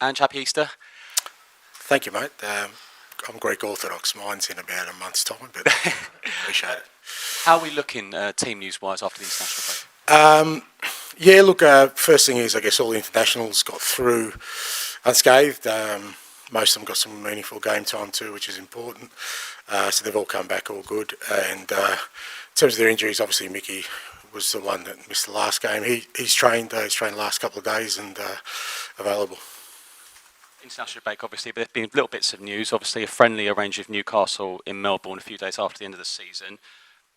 And happy Easter. Thank you, mate. I'm Greek Orthodox. Mine's in about a month's time, but appreciate it. How are we looking team news-wise after the international break? Yeah, look, first thing is I guess all the internationals got through unscathed. Most of them got some meaningful game time too, which is important. So they've all come back all good. And in terms of their injuries, obviously Mickey was the one that missed the last game. He's trained the last couple of days and available. International break, obviously, but there's been little bits of news. Obviously, a friendly arranged with Newcastle in Melbourne a few days after the end of the season.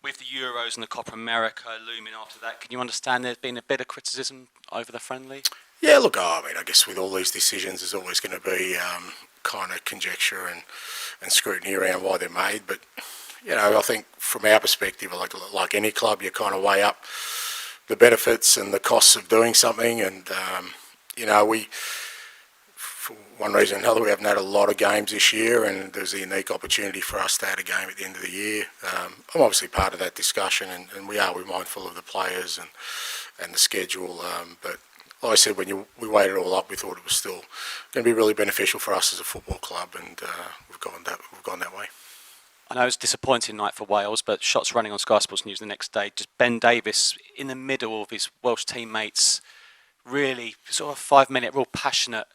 With the Euros and the Copa America looming after that, can you understand there's been a bit of criticism over the friendly? Yeah, look, I mean, I guess with all these decisions, there's always going to be kind of conjecture and scrutiny around why they're made. But, you know, I think from our perspective, like any club, you kind of weigh up the benefits and the costs of doing something. And, you know, for one reason or another, we haven't had a lot of games this year, and there's a unique opportunity for us to add a game at the end of the year. I'm obviously part of that discussion, and we're mindful of the players and the schedule. But like I said, when we weighed it all up, we thought it was still going to be really beneficial for us as a football club, and we've gone that way. I know it was a disappointing night for Wales, but shots running on Sky Sports News the next day. Just Ben Davies in the middle of his Welsh teammates, really sort of 5-minute, real passionate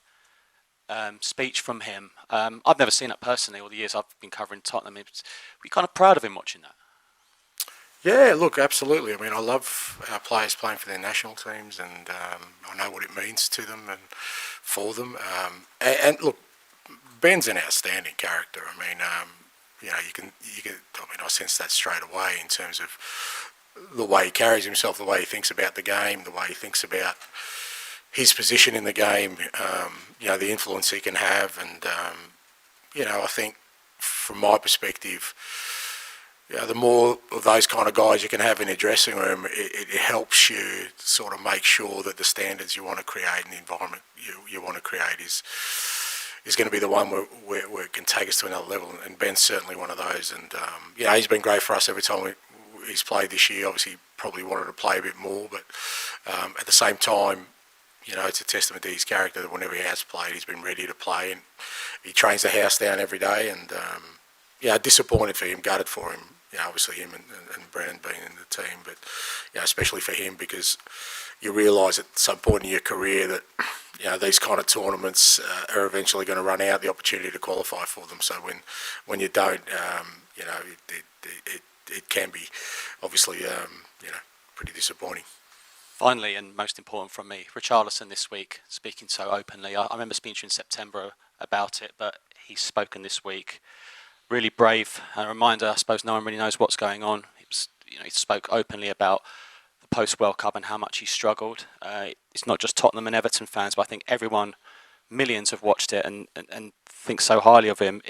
speech from him. I've never seen it personally all the years I've been covering Tottenham. We're kind of proud of him watching that. Yeah, look, absolutely. I mean, I love our players playing for their national teams, and I know what it means to them and for them. And look, Ben's an outstanding character. I mean, you know, you can. I mean, I sense that straight away in terms of the way he carries himself, the way he thinks about the game, the way he thinks about his position in the game, you know, the influence he can have. And, you know, I think from my perspective, you know, the more of those kind of guys you can have in a dressing room, it helps you sort of make sure that the standards you want to create and the environment you want to create is going to be the one where it can take us to another level. And Ben's certainly one of those. And, you know, he's been great for us every time he's played this year. Obviously, probably wanted to play a bit more, but at the same time, you know, it's a testament to his character that whenever he has played, he's been ready to play, and he trains the house down every day. And yeah, disappointed for him, gutted for him. You know, obviously him and Brennan being in the team, but you know, especially for him, because you realise at some point in your career that you know these kind of tournaments are eventually going to run out, the opportunity to qualify for them. So when you don't, you know, it can be obviously you know, pretty disappointing. Finally, and most important from me, Richarlison this week, speaking so openly. I remember speaking to you in September about it, but he's spoken this week. Really brave. A reminder, I suppose no one really knows what's going on. He spoke openly about the post-World Cup and how much he struggled. It's not just Tottenham and Everton fans, but I think everyone, millions have watched it and think so highly of him.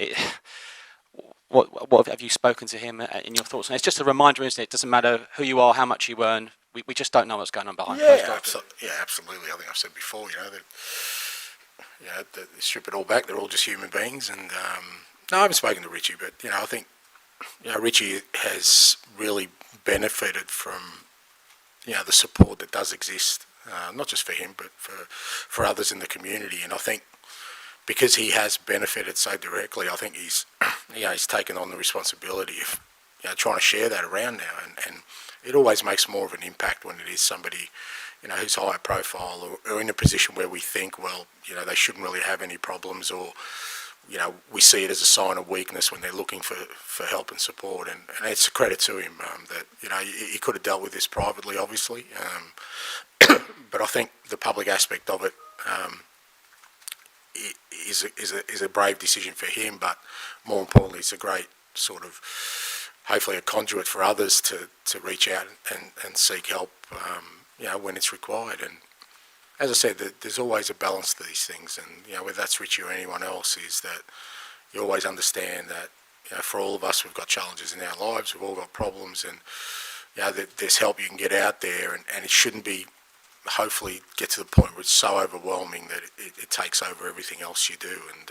What have you spoken to him in your thoughts? And it's just a reminder, isn't it? It doesn't matter who you are, how much you earn. We just don't know what's going on behind closed doors. Yeah, absolutely. I think I've said before, you know, they strip it all back. They're all just human beings. And no, I haven't spoken to Richie, but you know, I think you know Richie has really benefited from you know the support that does exist, not just for him, but for others in the community. And I think because he has benefited so directly, I think he's taken on the responsibility of trying to share that around now, and it always makes more of an impact when it is somebody, you know, who's higher profile or in a position where we think, well, you know, they shouldn't really have any problems, or, you know, we see it as a sign of weakness when they're looking for help and support. And it's a credit to him that, you know, he could have dealt with this privately, obviously, but I think the public aspect of it is a brave decision for him, but more importantly, it's a great sort of, hopefully a conduit for others to reach out and seek help, you know, when it's required. And as I said, there's always a balance to these things, and you know, whether that's Richie or anyone else, is that you always understand that, you know, for all of us, we've got challenges in our lives, we've all got problems, and you know, there's help you can get out there, and it shouldn't be, hopefully, get to the point where it's so overwhelming that it takes over everything else you do. And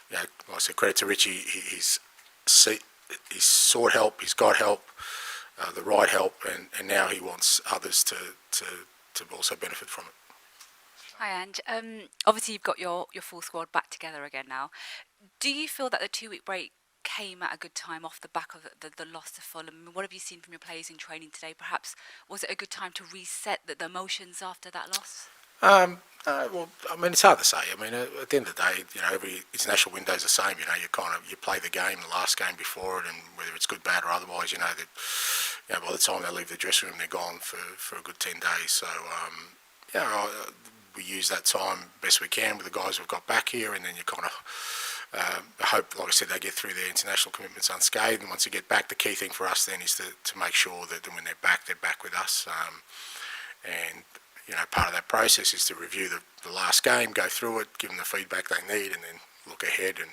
you know, like I said, credit to Richie, he's sought help, he's got help, the right help, and now he wants others to also benefit from it. Hi, Ange. Obviously, you've got your full squad back together again now. Do you feel that the 2 week break came at a good time off the back of the loss to Fulham? What have you seen from your players in training today? Perhaps was it a good time to reset the emotions after that loss? Well, I mean, it's hard to say. I mean, at the end of the day, every international window is the same. You play the game, the last game before it, and whether it's good, bad, or otherwise, that by the time they leave the dressing room, they're gone for a good 10 days. So, we use that time best we can with the guys we've got back here, and then you kind of hope, like I said, they get through their international commitments unscathed. And once they get back, the key thing for us then is to make sure that when they're back with us. And part of that process is to review the last game, go through it, give them the feedback they need, and then look ahead. And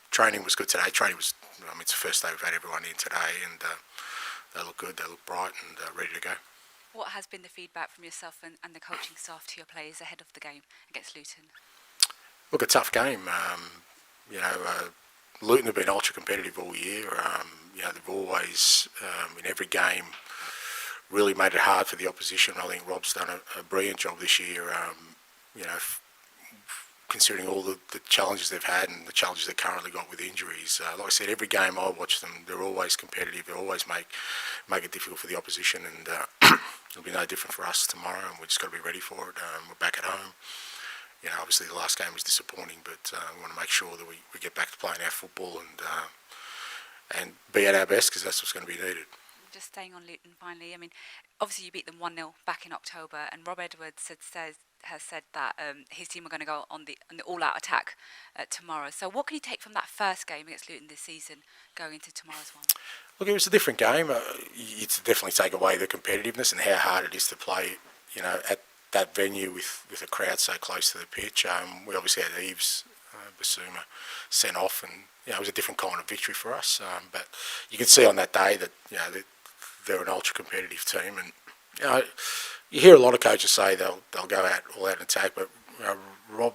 training was good today. It's the first day we've had everyone in today, and they look good, they look bright, and ready to go. What has been the feedback from yourself and the coaching staff to your players ahead of the game against Luton? Look, a tough game. Luton have been ultra competitive all year. They've always, in every game, really made it hard for the opposition. I think Rob's done a brilliant job this year, considering all the challenges they've had and the challenges they've currently got with injuries. Like I said, every game I watch them, they're always competitive. They always make it difficult for the opposition, and it'll be no different for us tomorrow, and we've just got to be ready for it. We're back at home. Obviously the last game was disappointing, but we want to make sure that we get back to playing our football and be at our best, because that's what's going to be needed. Just staying on Luton finally, I mean, obviously you beat them 1-0 back in October, and Rob Edwards has said that his team are going to go on the all-out attack tomorrow. So what can you take from that first game against Luton this season going into tomorrow's one? Look, it was a different game. You definitely take away the competitiveness and how hard it is to play, at that venue with a crowd so close to the pitch. We obviously had Eves Basuma sent off, and it was a different kind of victory for us. But you can see on that day that they're an ultra competitive team, and you hear a lot of coaches say they'll go out all out and attack, but Rob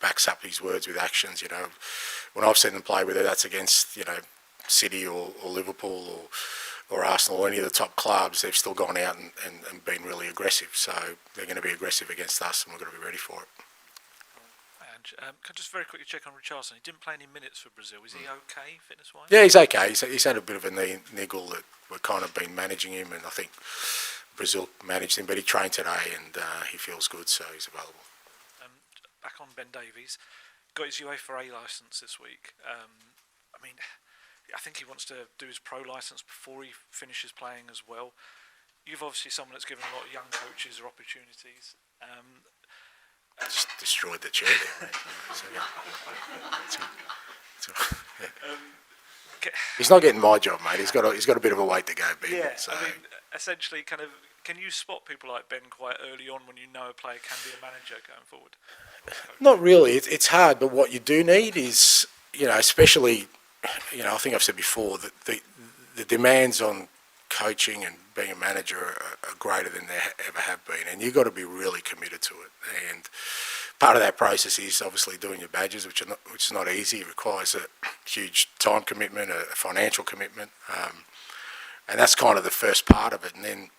backs up his words with actions. When I've seen them play, whether that's against City or Liverpool or Arsenal or any of the top clubs, they've still gone out and been really aggressive. So they're going to be aggressive against us, and we're going to be ready for it. Can I just very quickly check on Richarlison? He didn't play any minutes for Brazil. Is he okay, fitness-wise? Yeah, he's okay. He's had a bit of a knee niggle that we've kind of been managing him, and I think Brazil managed him, but he trained today, and he feels good, so he's available. Back on Ben Davies, got his UEFA A licence this week. I think he wants to do his pro licence before he finishes playing as well. You've obviously someone that's given a lot of young coaches their opportunities. Just destroyed the chair there, mate. He's not getting my job, mate. He's got a bit of a way to go, Ben. Yeah, so. Essentially, can you spot people like Ben quite early on when you know a player can be a manager going forward? Not really. It's hard, but what you do need is, especially, I think I've said before that the demands on coaching and being a manager are greater than they ever have been, and you've got to be really committed to it. And part of that process is obviously doing your badges, which is not easy. It requires a huge time commitment, a financial commitment, and that's kind of the first part of it. And then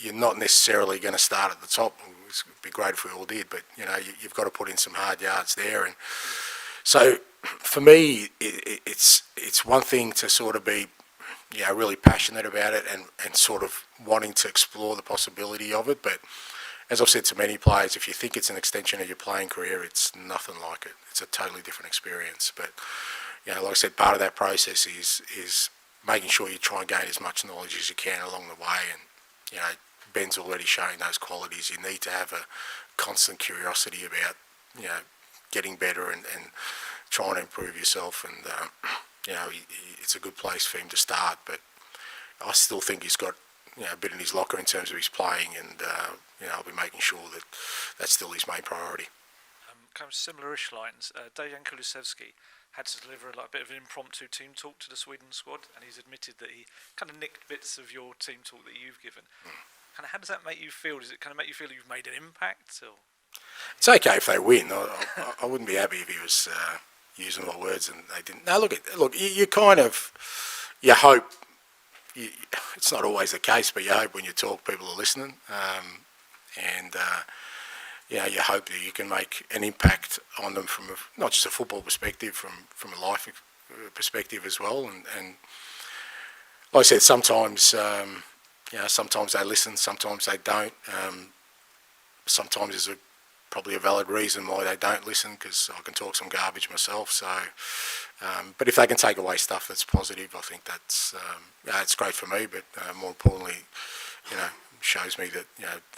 you're not necessarily going to start at the top. It would be great if we all did, but you've got to put in some hard yards there. And so for me, it's one thing to sort of be really passionate about it and sort of wanting to explore the possibility of it. But as I've said to many players, if you think it's an extension of your playing career, it's nothing like it. It's a totally different experience. But like I said, part of that process is making sure you try and gain as much knowledge as you can along the way. And Ben's already showing those qualities. You need to have a constant curiosity about getting better and trying to improve yourself. And it's a good place for him to start, but I still think he's got a bit in his locker in terms of his playing, and I'll be making sure that that's still his main priority. Kind of similar-ish lines. Dejan Kulusevski had to deliver a bit of an impromptu team talk to the Sweden squad, and he's admitted that he kind of nicked bits of your team talk that you've given. Kind of, how does that make you feel? Does it kind of make you feel you've made an impact? Or? It's okay if they win. I wouldn't be happy if he was using my words and they didn't. No, look. You kind of, you hope. It's not always the case, but you hope when you talk, people are listening. And you hope that you can make an impact on them from not just a football perspective, from a life perspective as well. And like I said, sometimes sometimes they listen, sometimes they don't. Sometimes there's probably a valid reason why they don't listen, because I can talk some garbage myself. So, but if they can take away stuff that's positive, I think that's it's great for me. But more importantly, shows me that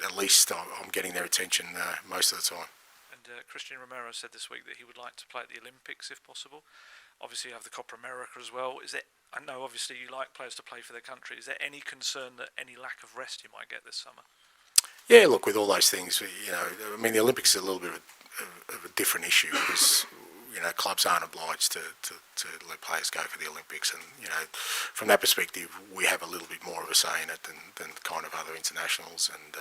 at least I'm getting their attention most of the time. And Christian Romero said this week that he would like to play at the Olympics if possible. Obviously, you have the Copa America as well. I know obviously you like players to play for their country. Is there any concern that any lack of rest you might get this summer? Yeah, look, with all those things, I mean, the Olympics is a little bit of a different issue, because clubs aren't obliged to let players go for the Olympics, and from that perspective, we have a little bit more of a say in it than kind of other internationals, and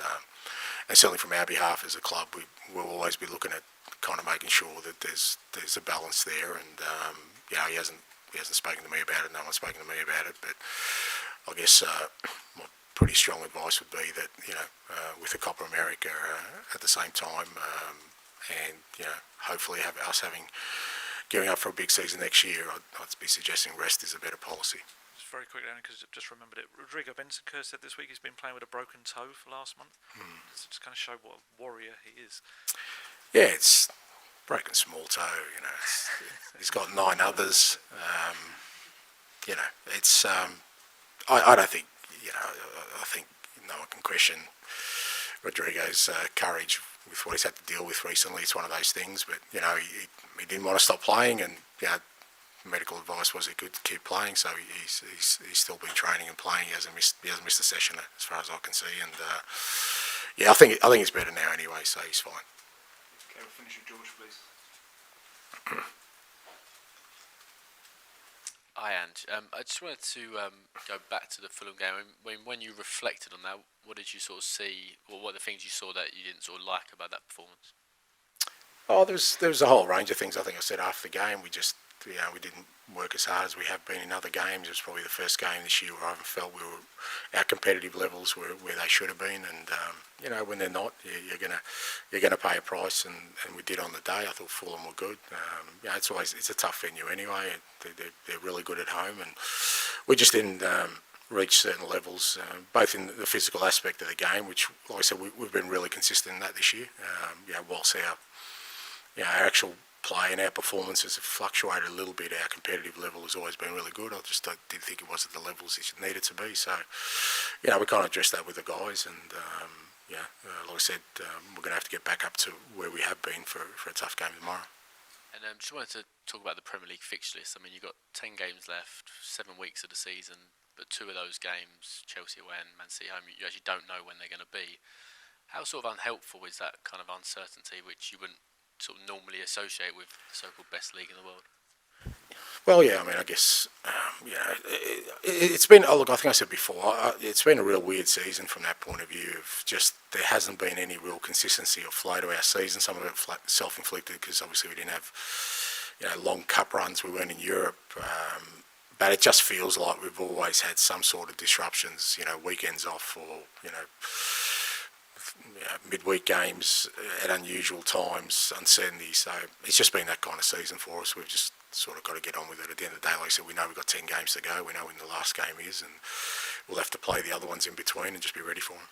certainly from our behalf as a club, we'll always be looking at kind of making sure that there's a balance there, and he hasn't spoken to me about it, no one's spoken to me about it, but I guess my pretty strong advice would be that with the Copa America at the same time, and hopefully gearing up for a big season next year, I'd be suggesting rest is a better policy. Just very quickly, because I've just remembered it. Rodrigo Bentancur said this week he's been playing with a broken toe for last month. Does it just kind of show what a warrior he is? Yeah, it's broken small toe. He's got 9 others. It's I don't think I think no one can question Rodrigo's courage with what he's had to deal with recently. It's one of those things, but he didn't want to stop playing, and medical advice was he could keep playing, so he's still been training and playing. He hasn't missed a session as far as I can see, and I think it's better now anyway, so he's fine. Okay, we'll finish with George, please. Hi, Ange. I just wanted to go back to the Fulham game. When you reflected on that, what did you sort of see, or what are the things you saw that you didn't sort of like about that performance? Oh, there was a whole range of things. I think I said after the game, we didn't work as hard as we have been in other games. It was probably the first game this year where I haven't felt our competitive levels were where they should have been, and when they're not, you're gonna pay a price, and we did on the day. I thought Fulham were good. It's a tough venue anyway. They're really good at home, and we just didn't reach certain levels, both in the physical aspect of the game, which, like I said, we've been really consistent in that this year. Whilst our actual play and our performances have fluctuated a little bit, our competitive level has always been really good. I just didn't think it was at the levels it needed to be. So, we kind of addressed that with the guys, and like I said, we're going to have to get back up to where we have been for a tough game tomorrow. And just wanted to talk about the Premier League fixture list. I mean, you've got 10 games left, 7 weeks of the season, but 2 of those games, Chelsea away and Man City home, you actually don't know when they're going to be. How sort of unhelpful is that kind of uncertainty, which you wouldn't sort of normally associate with the so-called best league in the world? Well, I mean, I guess, it's been, look, I think I said before, it's been a real weird season from that point of view of just there hasn't been any real consistency or flow to our season. Some of it self-inflicted because obviously we didn't have, long cup runs. We weren't in Europe. But it just feels like we've always had some sort of disruptions, weekends off or, midweek games at unusual times, uncertainty. So it's just been that kind of season for us. We've just sort of got to get on with it. At the end of the day, like I said, we know we've got 10 games to go. We know when the last game is, and we'll have to play the other ones in between and just be ready for them.